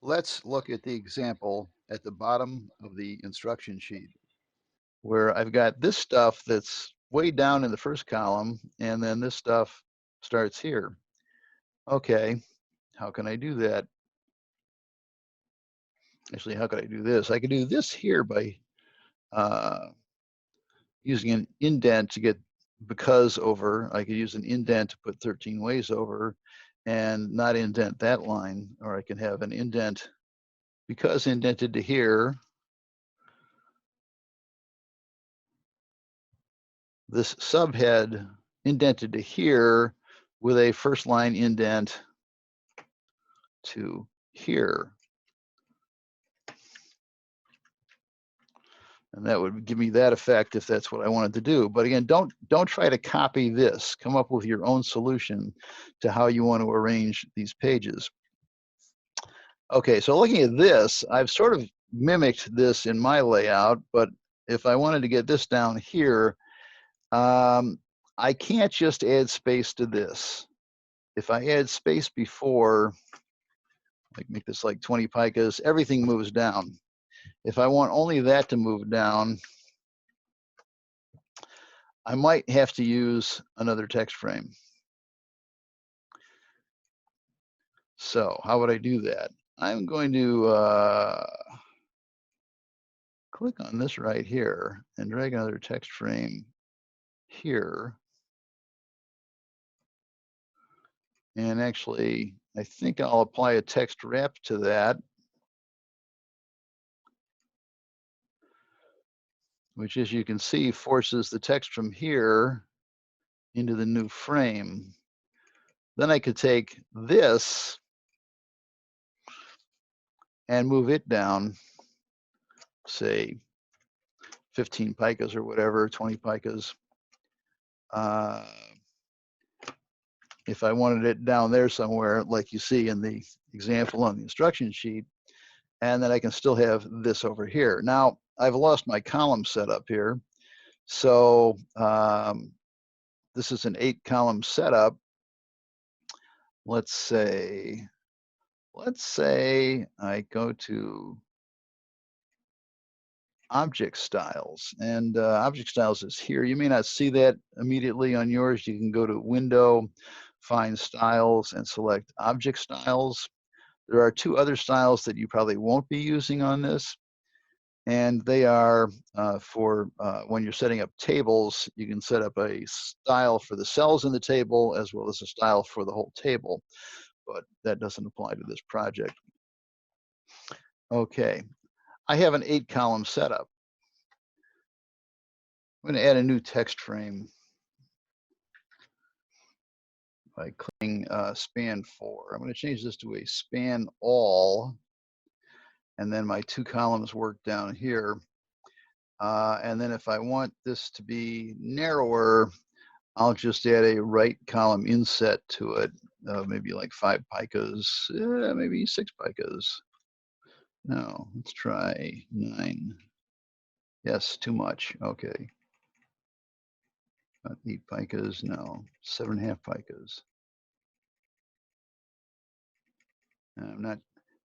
Let's look at the example at the bottom of the instruction sheet where I've got this stuff that's way down in the first column, and then this stuff starts here. Okay, how can I do that? Actually, how could I do this? I could do this here by using an indent to get because over. I could use an indent to put 13 ways over and not indent that line, or I can have an indent because indented to here. This subhead indented to here with a first line indent to here. And that would give me that effect if that's what I wanted to do. But again, don't try to copy this. Come up with your own solution to how you want to arrange these pages. Okay, so looking at this, I've sort of mimicked this in my layout, but if I wanted to get this down here, I can't just add space to this. If I add space before, like make this like 20 picas, everything moves down. If I want only that to move down, I might have to use another text frame. So how would I do that? I'm going to click on this right here and drag another text frame here. And actually, I think I'll apply a text wrap to that, which, as you can see, forces the text from here into the new frame. Then I could take this and move it down, say 15 picas or whatever, 20 picas. If I wanted it down there somewhere, like you see in the example on the instruction sheet, and then I can still have this over here. Now, I've lost my column setup here. So this is an 8-column setup. Let's say I go to object styles, and object styles is here. You may not see that immediately on yours. You can go to Window, find Styles, and select Object Styles. There are 2 other styles that you probably won't be using on this, and they are for when you're setting up tables. You can set up a style for the cells in the table as well as a style for the whole table, but that doesn't apply to this project. Okay, I have an 8-column setup. I'm going to add a new text frame by clicking span 4. I'm going to change this to a span all, and then my 2 columns work down here. And then if I want this to be narrower, I'll just add a right column inset to it, maybe like 5 picas, maybe 6 picas. No, let's try 9. Yes, too much. Okay. 8 picas, no, 7.5 picas. I'm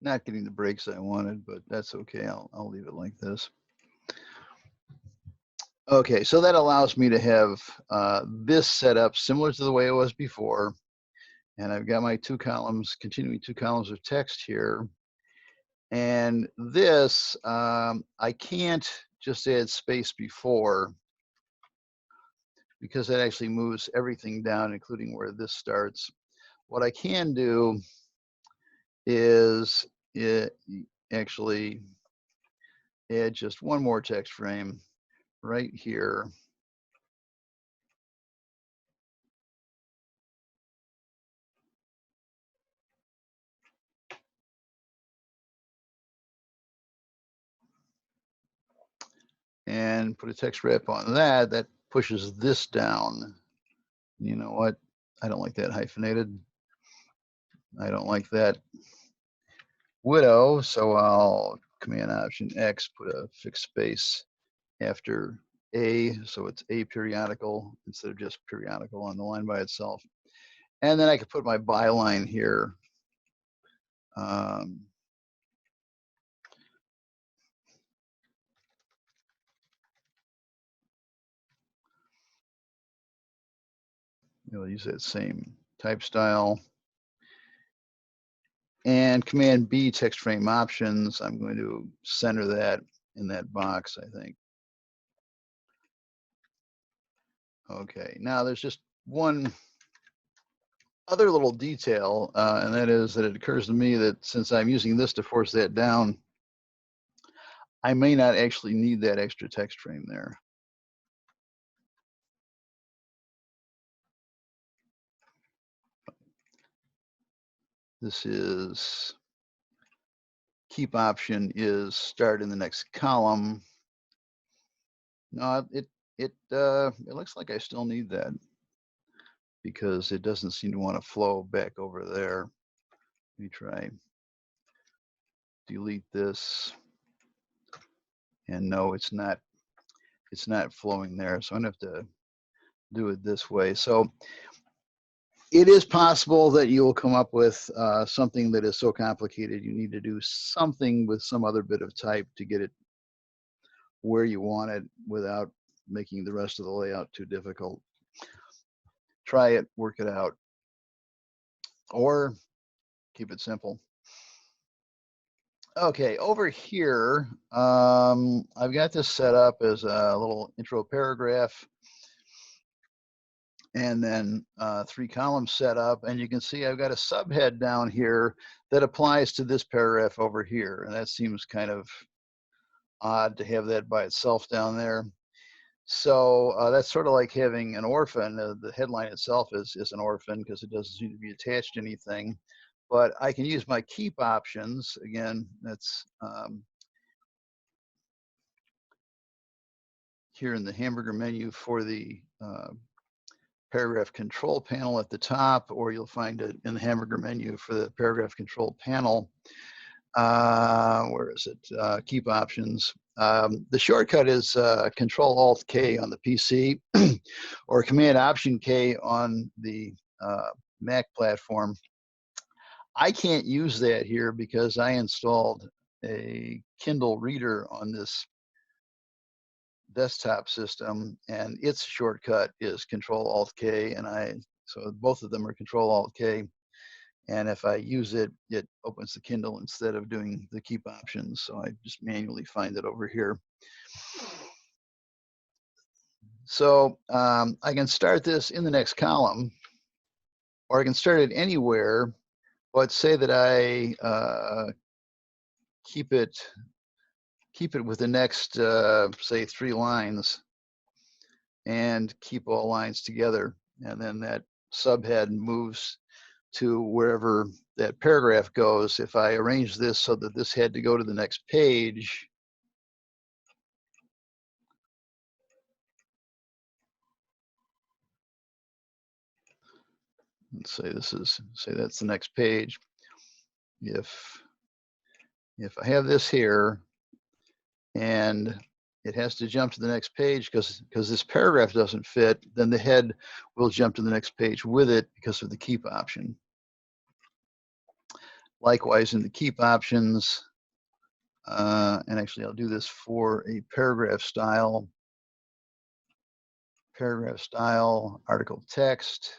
not getting the breaks I wanted, but that's okay. I'll leave it like this. Okay, so that allows me to have this set up similar to the way it was before. And I've got my 2 columns, continuing 2 columns of text here. And this, I can't just add space before, because that actually moves everything down, including where this starts. What I can do is actually add just one more text frame right here. And put a text wrap on that. That pushes this down. You know what? I don't like that hyphenated. I don't like that widow, so I'll Command Option X, put a fixed space after A, so it's aperiodical instead of just periodical on the line by itself. And then I could put my byline here. We'll use that same type style. And Command B, text frame options, I'm going to center that in that box, I think. Okay, now there's just one other little detail, and that is that it occurs to me that since I'm using this to force that down, I may not actually need that extra text frame there. This is keep option is start in the next column. No, it looks like I still need that because it doesn't seem to want to flow back over there. Let me try delete this, and no, it's not flowing there, so I'm gonna have to do it this way. So it is possible that you will come up with something that is so complicated you need to do something with some other bit of type to get it where you want it without making the rest of the layout too difficult. Try it, work it out, or keep it simple. Okay, over here, I've got this set up as a little intro paragraph, and then 3 columns set up, and you can see I've got a subhead down here that applies to this paragraph over here, and that seems kind of odd to have that by itself down there. So that's sort of like having an orphan. The headline itself is an orphan because it doesn't seem to be attached to anything. But I can use my keep options. Again, that's here in the hamburger menu for the paragraph control panel at the top, or you'll find it in the hamburger menu for the paragraph control panel. Where is it? Keep options. The shortcut is Control-Alt-K on the PC or Command-Option-K on the Mac platform. I can't use that here because I installed a Kindle reader on this desktop system, and its shortcut is Control-Alt-K, and so both of them are Control-Alt-K. And if I use it, it opens the Kindle instead of doing the keep options. So I just manually find it over here. So I can start this in the next column, or I can start it anywhere, but say that I keep it with the next, say, 3 lines, and keep all lines together. And then that subhead moves to wherever that paragraph goes. If I arrange this so that this had to go to the next page, let's say that's the next page. If I have this here and it has to jump to the next page because this paragraph doesn't fit, then the head will jump to the next page with it because of the keep option. Likewise, in the keep options, and actually I'll do this for a paragraph style, article text.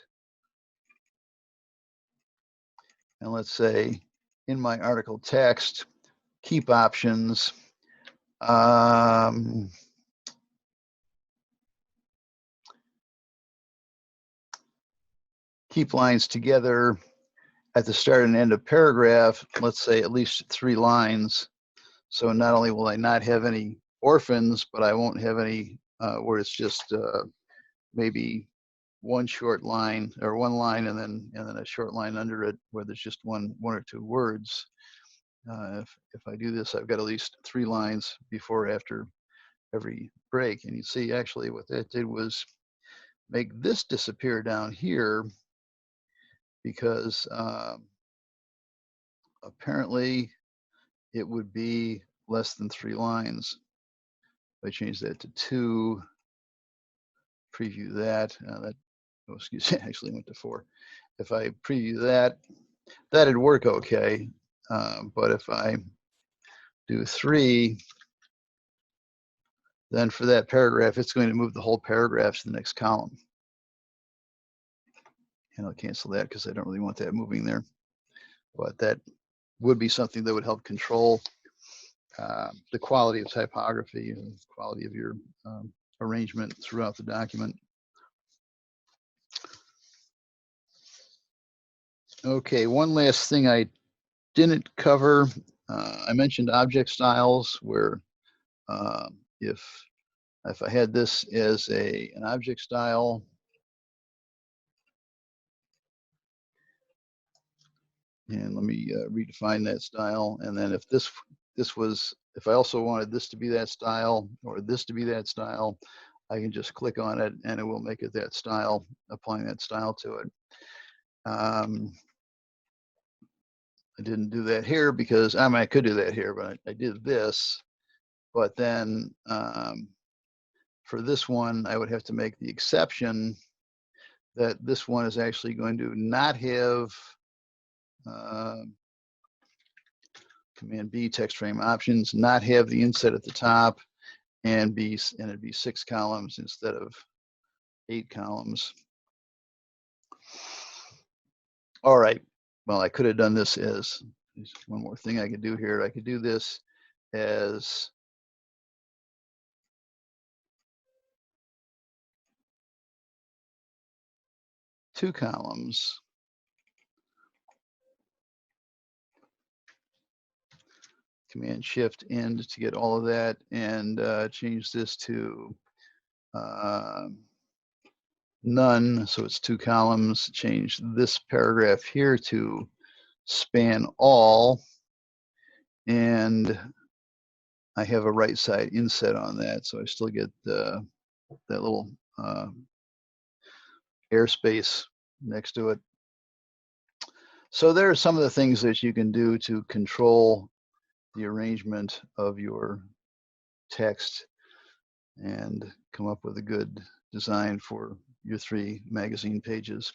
And let's say in my article text, keep options, keep lines together at the start and end of paragraph, let's say at least 3 lines. So not only will I not have any orphans, but I won't have any where it's just maybe one short line or 1 line and then a short line under it where there's just one or 2 words. If I do this, I've got at least 3 lines before or after every break. And you see actually what that did was make this disappear down here because apparently it would be less than 3 lines. If I change that to 2, preview that, oh, excuse me, actually went to 4. If I preview that, that'd work okay. But if I do 3, then for that paragraph, it's going to move the whole paragraph to the next column. And I'll cancel that because I don't really want that moving there. But that would be something that would help control the quality of typography and quality of your arrangement throughout the document. Okay, one last thing I didn't cover. I mentioned object styles, where if I had this as an object style, and let me redefine that style, and then if this was, if I also wanted this to be that style or this to be that style, I can just click on it and it will make it that style, applying that style to it. I didn't do that here because I could do that here, but I did this. But then for this one, I would have to make the exception that this one is actually going to not have Command B, text frame options, not have the inset at the top, and it'd be 6 columns instead of 8 columns. All right. Well, I could have done this as, one more thing I could do here. I could do this as two columns. Command Shift End to get all of that, and change this to none, so it's 2 columns. Change this paragraph here to span all, and I have a right side inset on that, so I still get that little airspace next to it. So there are some of the things that you can do to control the arrangement of your text and come up with a good design for your 3 magazine pages.